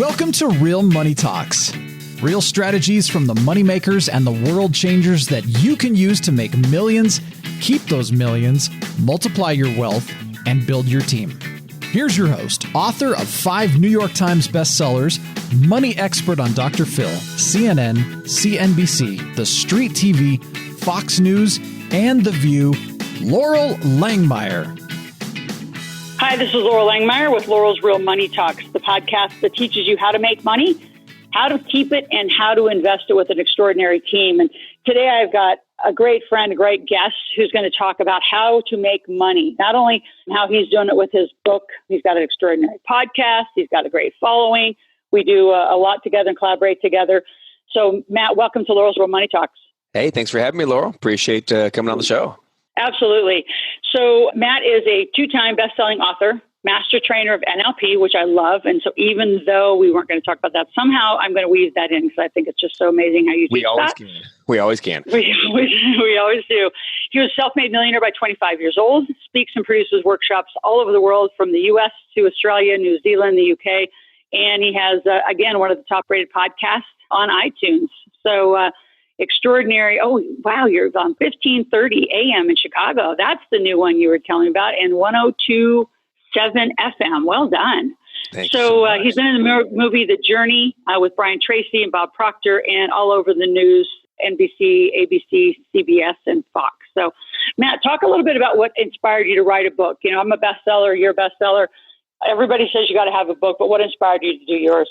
Welcome to Real Money Talks. Real strategies from the moneymakers and the world changers that you can use to make millions, keep those millions, multiply your wealth, and build your team. Here's your host, author of 5 New York Times bestsellers, money expert on Dr. Phil, CNN, CNBC, The Street TV, Fox News, and The View, Laurel Langmeyer. Hi, this is Laurel Langmeyer with Laurel's Real Money Talks, the podcast that teaches you how to make money, how to keep it, and how to invest it with an extraordinary team. And today I've got a great friend, a great guest who's going to talk about how to make money, not only how he's doing it with his book. He's got an extraordinary podcast. He's got a great following. We do a lot together and collaborate together. So, Matt, welcome to Laurel's Real Money Talks. Hey, thanks for having me, Laurel. Appreciate coming on the show. Absolutely. So Matt is a 2-time best-selling author, master trainer of NLP, which I love. And so even though we weren't going to talk about that, somehow I'm going to weave that in because I think it's just so amazing how you do that. We always can. We always do. He was a self-made millionaire by 25 years old, speaks and produces workshops all over the world from the U.S. to Australia, New Zealand, the U.K. And he has, again, one of the top-rated podcasts on iTunes. So extraordinary. Oh, wow. You're on 1530 AM in Chicago. That's the new one you were telling about. And 102.7 FM. Well done. Thanks So much. he's been in the movie The Journey with Brian Tracy and Bob Proctor and all over the news, NBC, ABC, CBS, and Fox. So, Matt, talk a little bit about what inspired you to write a book. You know, I'm a bestseller. You're a bestseller. Everybody says you got to have a book, but what inspired you to do yours?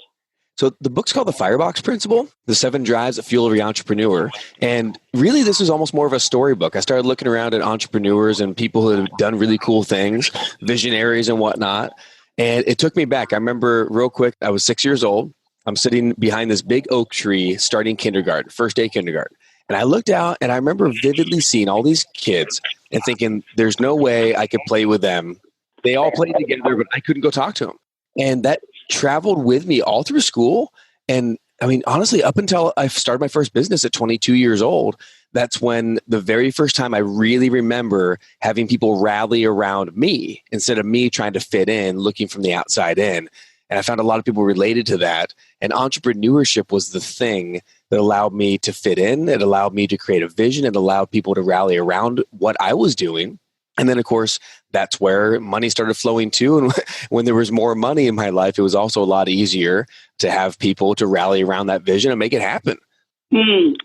So the book's called The Firebox Principle, the 7 drives that fuel every entrepreneur. And really, this is almost more of a storybook. I started looking around at entrepreneurs and people who have done really cool things, visionaries and whatnot. And it took me back. I remember real quick, I was 6 years old. I'm sitting behind this big oak tree starting kindergarten, first day kindergarten. And I looked out and I remember vividly seeing all these kids and thinking, there's no way I could play with them. They all played together, but I couldn't go talk to them. And that traveled with me all through school. And I mean, honestly, up until I started my first business at 22 years old, that's when the very first time I really remember having people rally around me instead of me trying to fit in, looking from the outside in. And I found a lot of people related to that. And entrepreneurship was the thing that allowed me to fit in. It allowed me to create a vision. It allowed people to rally around what I was doing. And then, of course, that's where money started flowing too. And when there was more money in my life, it was also a lot easier to have people to rally around that vision and make it happen.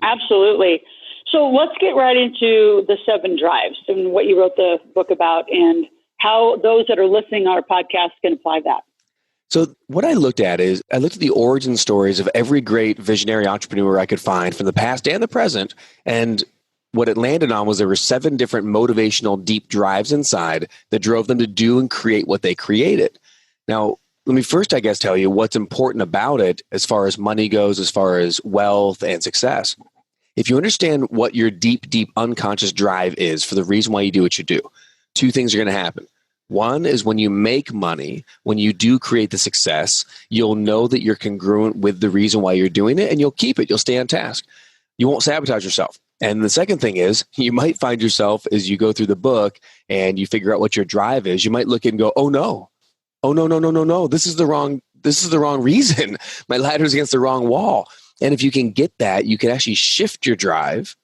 Absolutely. So let's get right into the 7 drives and what you wrote the book about and how those that are listening on our podcast can apply that. So what I looked at is I looked at the origin stories of every great visionary entrepreneur I could find from the past and the present. And what it landed on was there were 7 different motivational deep drives inside that drove them to do and create what they created. Now, let me first, I guess, tell you what's important about it as far as money goes, as far as wealth and success. If you understand what your deep, deep unconscious drive is for the reason why you do what you do, 2 things are going to happen. One is when you make money, when you do create the success, you'll know that you're congruent with the reason why you're doing it and you'll keep it. You'll stay on task. You won't sabotage yourself. And the second thing is you might find yourself as you go through the book and you figure out what your drive is, you might look and go, no. This is the wrong reason. My ladder's against the wrong wall. And if you can get that, you can actually shift your drive.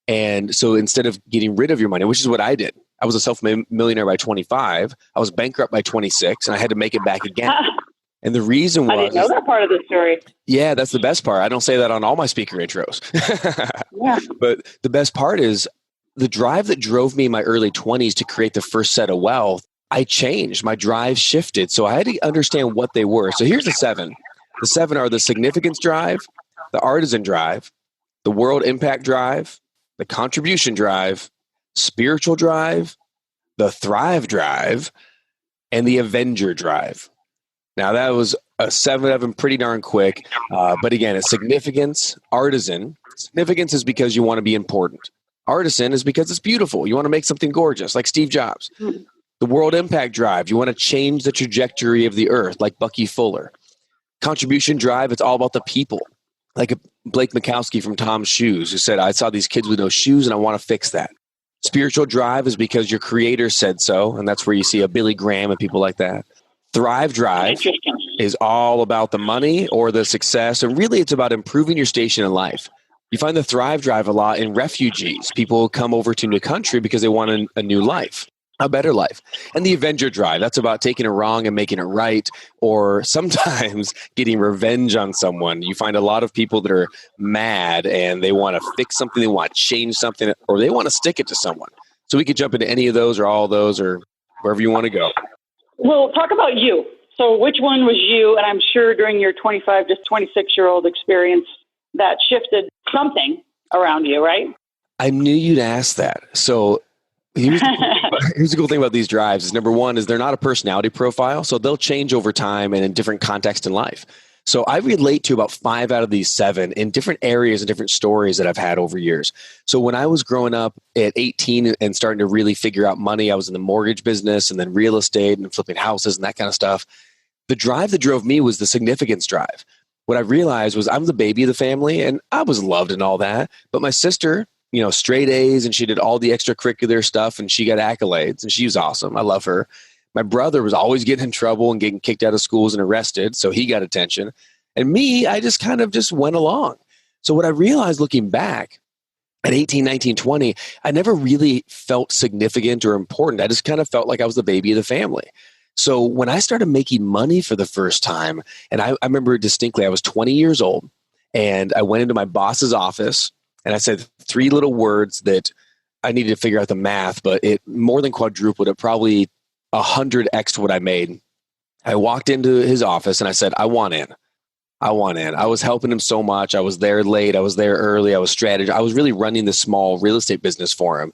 And so instead of getting rid of your money, which is what I did, I was a self-made millionaire by 25. I was bankrupt by 26 and I had to make it back again. And the reason was... I didn't know that part of the story. Yeah, that's the best part. I don't say that on all my speaker intros. Yeah. But the best part is the drive that drove me in my early 20s to create the first set of wealth, I changed. My drive shifted. So I had to understand what they were. So here's the 7. The 7 are the significance drive, the artisan drive, the world impact drive, the contribution drive, spiritual drive, the thrive drive, and the Avenger drive. Now, that was a 7 of them pretty darn quick. But again, it's significance, artisan. Significance is because you want to be important. Artisan is because it's beautiful. You want to make something gorgeous, like Steve Jobs. The world impact drive. You want to change the trajectory of the earth, like Bucky Fuller. Contribution drive, it's all about the people. Like Blake Mikowski from Tom's Shoes, who said, I saw these kids with no shoes and I want to fix that. Spiritual drive is because your creator said so. And that's where you see a Billy Graham and people like that. Thrive drive. Interesting. is all about the money or the success. And really, it's about improving your station in life. You find the Thrive Drive a lot in refugees. People come over to a new country because they want a new life, a better life. And the Avenger Drive, that's about taking it wrong and making it right, or sometimes getting revenge on someone. You find a lot of people that are mad and they want to fix something, they want to change something, or they want to stick it to someone. So we could jump into any of those or all of those or wherever you want to go. Well, talk about you. So which one was you? And I'm sure during your 25 to 26-year-old experience that shifted something around you, right? I knew you'd ask that. So here's the cool thing about these drives is number one is they're not a personality profile. So they'll change over time and in different contexts in life. So I relate to about 5 out of these 7 in different areas and different stories that I've had over years. So when I was growing up at 18 and starting to really figure out money, I was in the mortgage business and then real estate and flipping houses and that kind of stuff. The drive that drove me was the significance drive. What I realized was I'm the baby of the family and I was loved and all that. But my sister, straight A's and she did all the extracurricular stuff and she got accolades and she was awesome. I love her. My brother was always getting in trouble and getting kicked out of schools and arrested. So he got attention. And me, I just kind of just went along. So what I realized looking back at 18, 19, 20, I never really felt significant or important. I just kind of felt like I was the baby of the family. So when I started making money for the first time, and I remember distinctly, I was 20 years old and I went into my boss's office and I said 3 little words that I needed to figure out the math, but it more than quadrupled it, probably 100x what I made. I walked into his office and I said, I want in. I want in. I was helping him so much. I was there late. I was there early. I was strategizing. I was really running this small real estate business for him.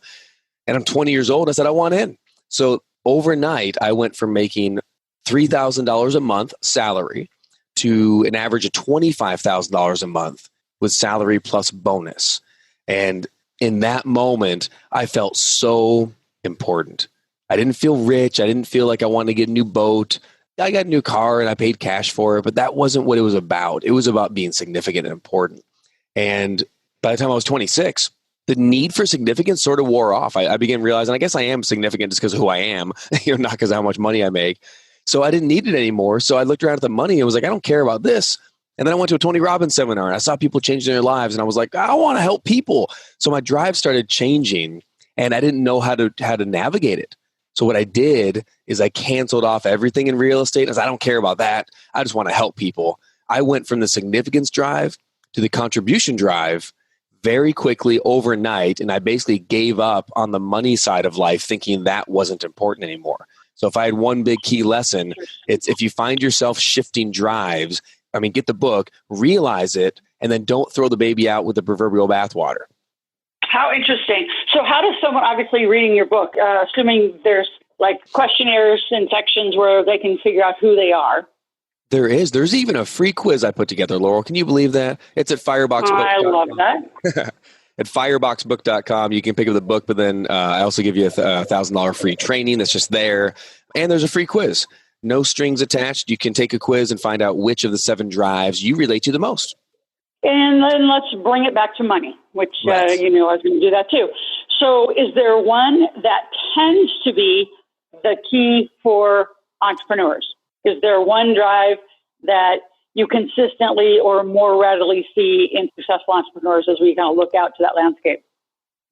And I'm 20 years old. I said, I want in. So overnight, I went from making $3,000 a month salary to an average of $25,000 a month with salary plus bonus. And in that moment, I felt so important. I didn't feel rich. I didn't feel like I wanted to get a new boat. I got a new car and I paid cash for it, but that wasn't what it was about. It was about being significant and important. And by the time I was 26, the need for significance sort of wore off. I began realizing, I guess I am significant just because of who I am, not because of how much money I make. So I didn't need it anymore. So I looked around at the money and was like, I don't care about this. And then I went to a Tony Robbins seminar and I saw people changing their lives. And I was like, I want to help people. So my drive started changing and I didn't know how to navigate it. So what I did is I canceled off everything in real estate. I said, I don't care about that. I just want to help people. I went from the significance drive to the contribution drive very quickly overnight. And I basically gave up on the money side of life thinking that wasn't important anymore. So if I had one big key lesson, it's if you find yourself shifting drives, get the book, realize it, and then don't throw the baby out with the proverbial bathwater. How interesting. So how does someone, obviously reading your book, assuming there's like questionnaires and sections where they can figure out who they are? There's even a free quiz I put together, Laurel. Can you believe that? It's at Firebox. I love that. At fireboxbook.com, you can pick up the book, but then I also give you a $1,000 free training that's just there. And there's a free quiz. No strings attached. You can take a quiz and find out which of the 7 drives you relate to the most. And then let's bring it back to money, which, Right. I was going to do that too. So is there one that tends to be the key for entrepreneurs? Is there one drive that you consistently or more readily see in successful entrepreneurs as we kind of look out to that landscape?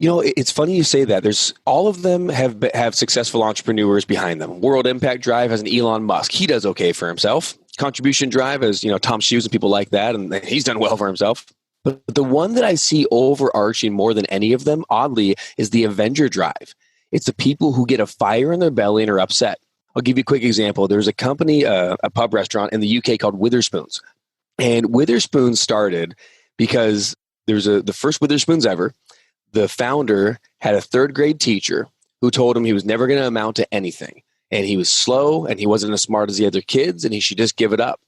It's funny you say that. There's all of them have successful entrepreneurs behind them. World Impact Drive has an Elon Musk. He does okay for himself. Contribution Drive has, Tom Shoes and people like that, and he's done well for himself. But the one that I see overarching more than any of them, oddly, is the Avenger Drive. It's the people who get a fire in their belly and are upset. I'll give you a quick example. There's a company, a pub restaurant in the UK called Witherspoons. And Witherspoons started because there's the first Witherspoons ever. The founder had a 3rd grade teacher who told him he was never going to amount to anything. And he was slow and he wasn't as smart as the other kids and he should just give it up.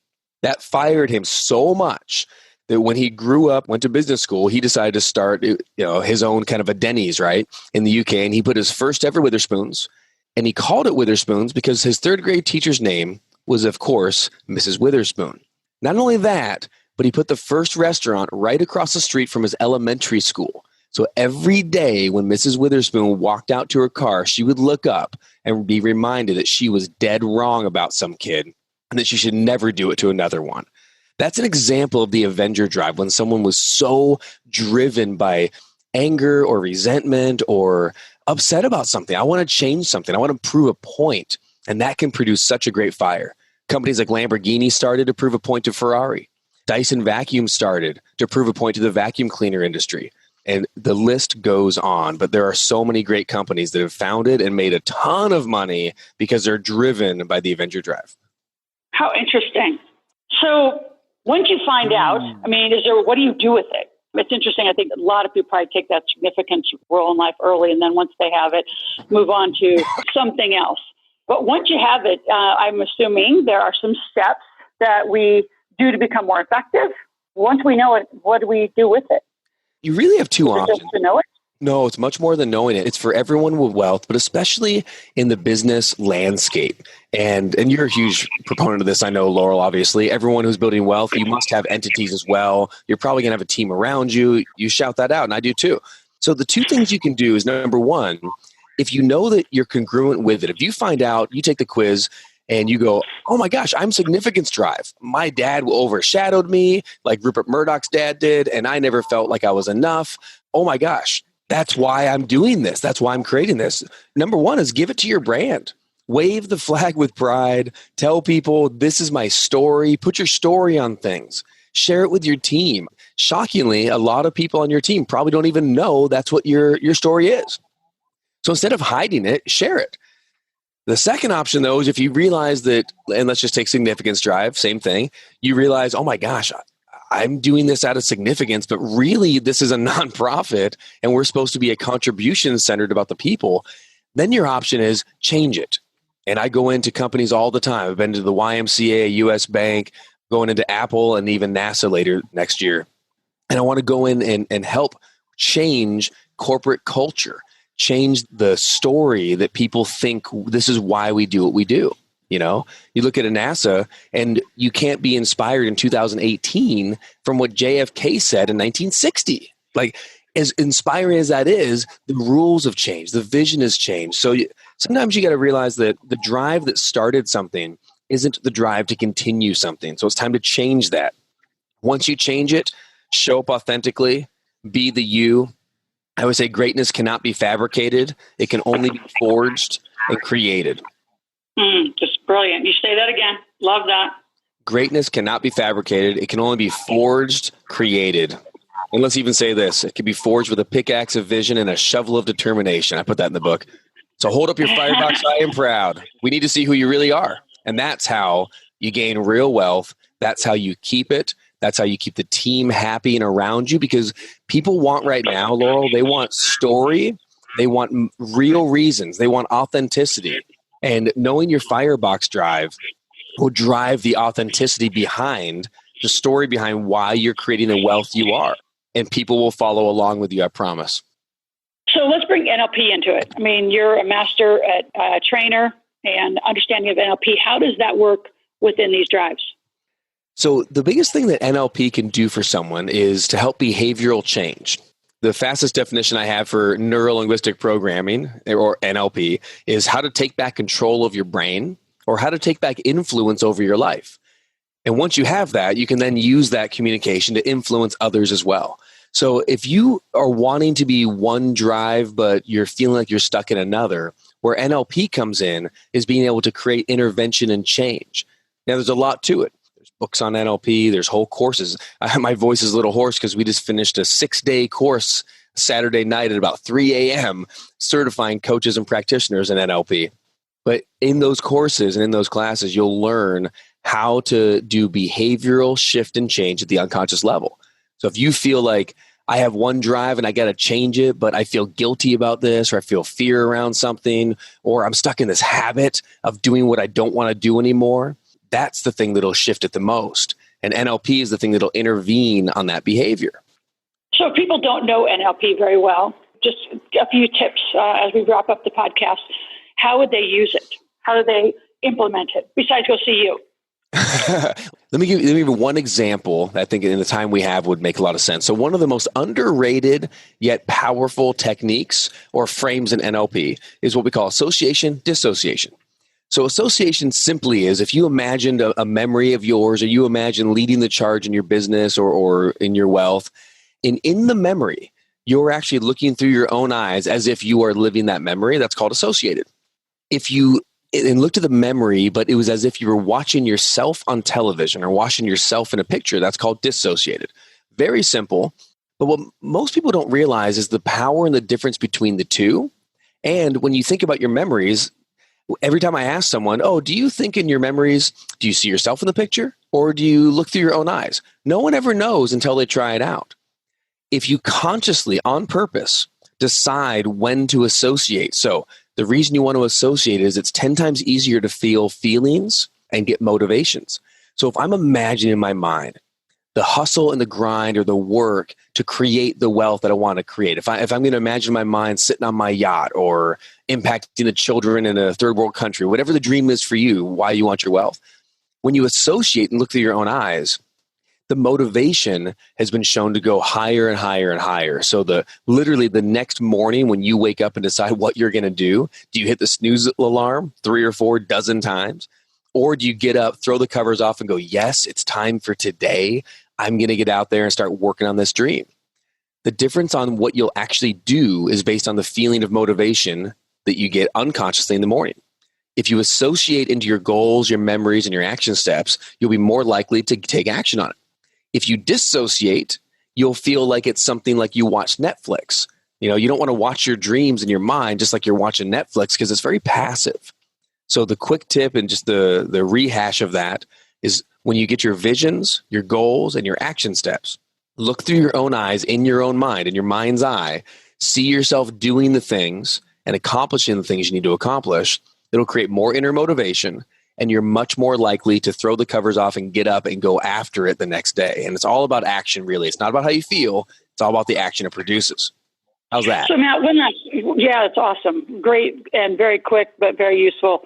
That fired him so much that when he grew up, went to business school, he decided to start his own kind of a Denny's, right, in the UK. And he put his first ever Witherspoons. And he called it Witherspoons because his 3rd grade teacher's name was, of course, Mrs. Witherspoon. Not only that, but he put the first restaurant right across the street from his elementary school. So every day when Mrs. Witherspoon walked out to her car, she would look up and be reminded that she was dead wrong about some kid. and that she should never do it to another one. That's an example of the Avenger drive, when someone was so driven by anger or resentment or upset about something. I want to change something. I want to prove a point. And that can produce such a great fire. Companies like Lamborghini started to prove a point to Ferrari. Dyson Vacuum started to prove a point to the vacuum cleaner industry. And the list goes on. But there are so many great companies that have founded and made a ton of money because they're driven by the Avenger drive. How interesting. So once you find out, what do you do with it? It's interesting. I think a lot of people probably take that significance role in life early, and then once they have it, move on to something else. But once you have it, I'm assuming there are some steps that we do to become more effective. Once we know it, what do we do with it? You really have two options. Just to know it? No, it's much more than knowing it. It's for everyone with wealth, but especially in the business landscape. And you're a huge proponent of this, I know, Laurel, obviously. Everyone who's building wealth, you must have entities as well. You're probably going to have a team around you. You shout that out, and I do too. So the two things you can do is, number one, if you know that you're congruent with it, if you find out, you take the quiz, and you go, oh my gosh, I'm significance drive. My dad overshadowed me like Rupert Murdoch's dad did, and I never felt like I was enough. Oh my gosh. That's why I'm doing this. That's why I'm creating this. Number one is give it to your brand. Wave the flag with pride. Tell people this is my story. Put your story on things. Share it with your team. Shockingly, a lot of people on your team probably don't even know that's what your story is. So instead of hiding it, share it. The second option, though, is if you realize that, and let's just take significance drive, same thing. You realize, oh my gosh, I'm doing this out of significance, but really this is a nonprofit and we're supposed to be a contribution centered about the people. Then your option is change it. And I go into companies all the time. I've been to the YMCA, US Bank, going into Apple and even NASA later next year. And I want to go in and help change corporate culture, change the story that people think this is why we do what we do. You know, you look at a NASA and you can't be inspired in 2018 from what JFK said in 1960. Like, as inspiring as that is, the rules have changed. The vision has changed. So sometimes you got to realize that the drive that started something isn't the drive to continue something. So it's time to change that. Once you change it, show up authentically, be the you. I would say greatness cannot be fabricated. It can only be forged and created. Just brilliant. You say that again. Love that. Greatness cannot be fabricated. It can only be forged, created. And let's even say this. It can be forged with a pickaxe of vision and a shovel of determination. I put that in the book. So hold up your firebox. I am proud. We need to see who you really are. And that's how you gain real wealth. That's how you keep it. That's how you keep the team happy and around you, because people want right now, Laurel, they want story. They want real reasons. They want authenticity. And knowing your firebox drive will drive the authenticity behind the story behind why you're creating the wealth you are. And people will follow along with you, I promise. So let's bring NLP into it. I mean, you're a master at trainer and understanding of NLP. How does that work within these drives? So the biggest thing that NLP can do for someone is to help behavioral change. The fastest definition I have for neuro-linguistic programming, or NLP, is how to take back control of your brain or how to take back influence over your life. And once you have that, you can then use that communication to influence others as well. So if you are wanting to be one drive, but you're feeling like you're stuck in another, where NLP comes in is being able to create intervention and change. Now, there's a lot to it. There's books on NLP. There's whole courses. My voice is a little hoarse because we just finished a 6-day course Saturday night at about 3 a.m. certifying coaches and practitioners in NLP. But in those courses and in those classes, you'll learn how to do behavioral shift and change at the unconscious level. So if you feel like I have one drive and I got to change it, but I feel guilty about this, or I feel fear around something, or I'm stuck in this habit of doing what I don't want to do anymore, that's the thing that'll shift it the most. And NLP is the thing that'll intervene on that behavior. So if people don't know NLP very well, just a few tips as we wrap up the podcast. How would they use it? How do they implement it besides go see you? Let me give you one example that I think in the time we have would make a lot of sense. So one of the most underrated yet powerful techniques or frames in NLP is what we call association, dissociation. So association simply is if you imagined a memory of yours, or you imagine leading the charge in your business or in your wealth, and in the memory, you're actually looking through your own eyes as if you are living that memory. That's called associated. If you looked at the memory, but it was as if you were watching yourself on television or watching yourself in a picture, that's called dissociated. Very simple. But what most people don't realize is the power and the difference between the two. And when you think about your memories, every time I ask someone, oh, do you think in your memories, do you see yourself in the picture or do you look through your own eyes? No one ever knows until they try it out. If you consciously, on purpose, decide when to associate. So the reason you want to associate is it's 10 times easier to feel feelings and get motivations. So if I'm imagining in my mind the hustle and the grind or the work to create the wealth that I want to create, if I'm going to imagine my mind sitting on my yacht or impacting the children in a third world country, whatever the dream is for you, why you want your wealth, when you associate and look through your own eyes, the motivation has been shown to go higher and higher and higher. So literally the next morning when you wake up and decide what you're going to do you hit the snooze alarm 3 or 4 dozen times? Or do you get up, throw the covers off and go, yes, it's time for today. I'm going to get out there and start working on this dream. The difference on what you'll actually do is based on the feeling of motivation that you get unconsciously in the morning. If you associate into your goals, your memories, and your action steps, you'll be more likely to take action on it. If you dissociate, you'll feel like it's something like you watch Netflix. You don't want to watch your dreams in your mind just like you're watching Netflix because it's very passive. So the quick tip and just the rehash of that is when you get your visions, your goals, and your action steps, look through your own eyes, in your own mind, in your mind's eye, see yourself doing the things and accomplishing the things you need to accomplish. It'll create more inner motivation, and you're much more likely to throw the covers off and get up and go after it the next day. And it's all about action, really. It's not about how you feel. It's all about the action it produces. How's that? So, Matt, it's awesome. Great and very quick, but very useful.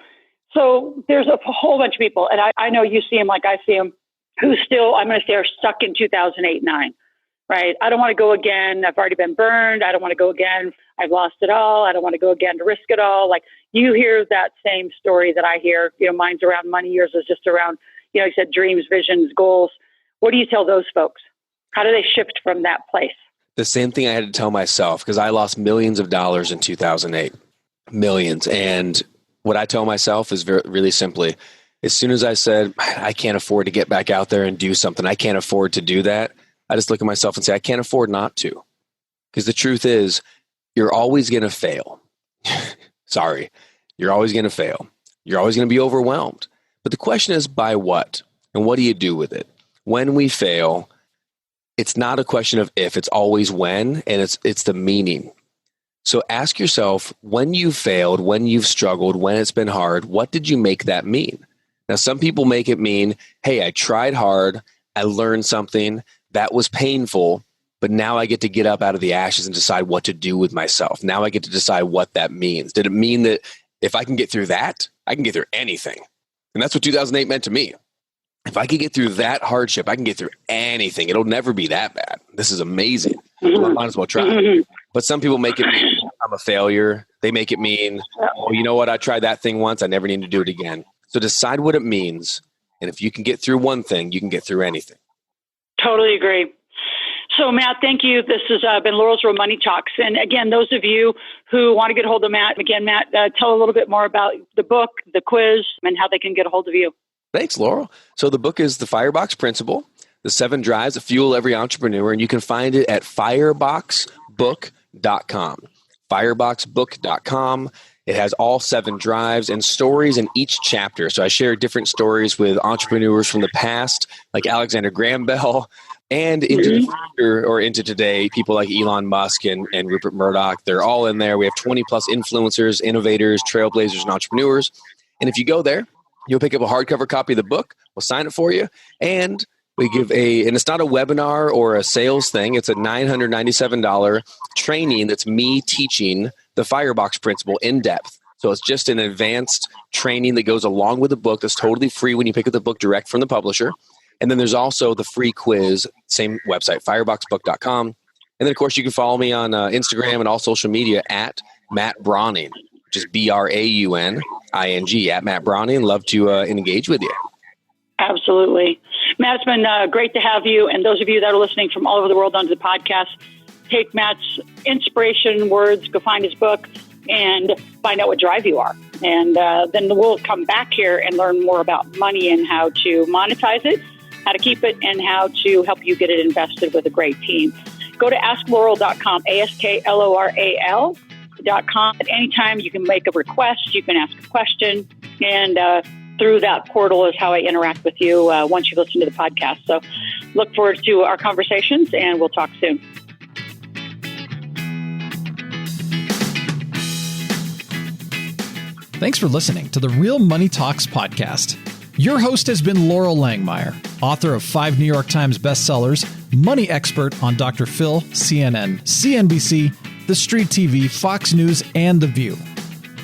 So there's a whole bunch of people, and I know you see them like I see them, who still, I'm going to say, are stuck in 2008-9, right? I don't want to go again. I've already been burned. I don't want to go again. I've lost it all. I don't want to go again to risk it all. Like you hear that same story that I hear, mine's around money, yours is just around, you said dreams, visions, goals. What do you tell those folks? How do they shift from that place? The same thing I had to tell myself because I lost millions of dollars in 2008, millions. And what I tell myself is really simply, as soon as I said, I can't afford to get back out there and do something, I can't afford to do that, I just look at myself and say, I can't afford not to. Because the truth is, you're always going to fail. Sorry, you're always going to fail. You're always going to be overwhelmed. But the question is, by what? And what do you do with it? When we fail, it's not a question of if, it's always when, and it's the meaning. So ask yourself, when you've failed, when you've struggled, when it's been hard, what did you make that mean? Now, some people make it mean, hey, I tried hard, I learned something, that was painful, but now I get to get up out of the ashes and decide what to do with myself. Now I get to decide what that means. Did it mean that if I can get through that, I can get through anything? And that's what 2008 meant to me. If I could get through that hardship, I can get through anything. It'll never be that bad. This is amazing. So I might as well try. But some people make it mean I'm a failure. They make it mean, oh, you know what? I tried that thing once. I never need to do it again. So decide what it means. And if you can get through one thing, you can get through anything. Totally agree. So, Matt, thank you. This has been Laurel's Real Money Talks. And again, those of you who want to get a hold of Matt, tell a little bit more about the book, the quiz, and how they can get a hold of you. Thanks, Laurel. So the book is The Firebox Principle, the 7 drives that fuel every entrepreneur, and you can find it at fireboxbook.com. Fireboxbook.com. It has all 7 drives and stories in each chapter. So I share different stories with entrepreneurs from the past, like Alexander Graham Bell, and into the future or into today, people like Elon Musk and Rupert Murdoch. They're all in there. We have 20 plus influencers, innovators, trailblazers, and entrepreneurs. And if you go there, you'll pick up a hardcover copy of the book. We'll sign it for you. And we give and it's not a webinar or a sales thing. It's a $997 training that's me teaching the Firebox Principle in depth. So it's just an advanced training that goes along with the book that's totally free when you pick up the book direct from the publisher. And then there's also the free quiz, same website, fireboxbook.com. And then, of course, you can follow me on Instagram and all social media at Matt Brauning, which is BRAUNING. at Matt Brauning. Love to engage with you. Absolutely. Matt, it's been great to have you. And those of you that are listening from all over the world onto the podcast, take Matt's inspiration words, go find his book, and find out what drive you are. And then we'll come back here and learn more about money and how to monetize it, how to keep it, and how to help you get it invested with a great team. Go to AskLoral.com, AskLoral.com. At any time, you can make a request, you can ask a question, and through that portal is how I interact with you once you listen to the podcast. So look forward to our conversations, and we'll talk soon. Thanks for listening to the Real Money Talks podcast. Your host has been Laurel Langmeyer, author of 5 New York Times bestsellers, money expert on Dr. Phil, CNN, CNBC, The Street TV, Fox News, and The View.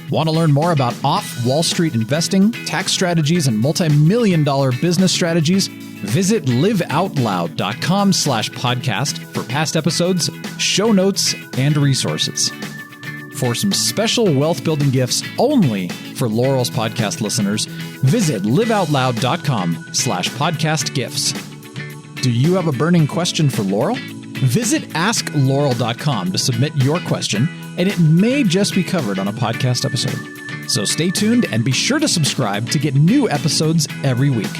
Want to learn more about off-Wall Street investing, tax strategies, and multi-million-dollar business strategies? Visit liveoutloud.com/podcast for past episodes, show notes, and resources. For some special wealth-building gifts only for Laurel's podcast listeners, visit liveoutloud.com/podcast gifts. Do you have a burning question for Laurel? Visit AskLaurel.com to submit your question, and it may just be covered on a podcast episode. So stay tuned and be sure to subscribe to get new episodes every week.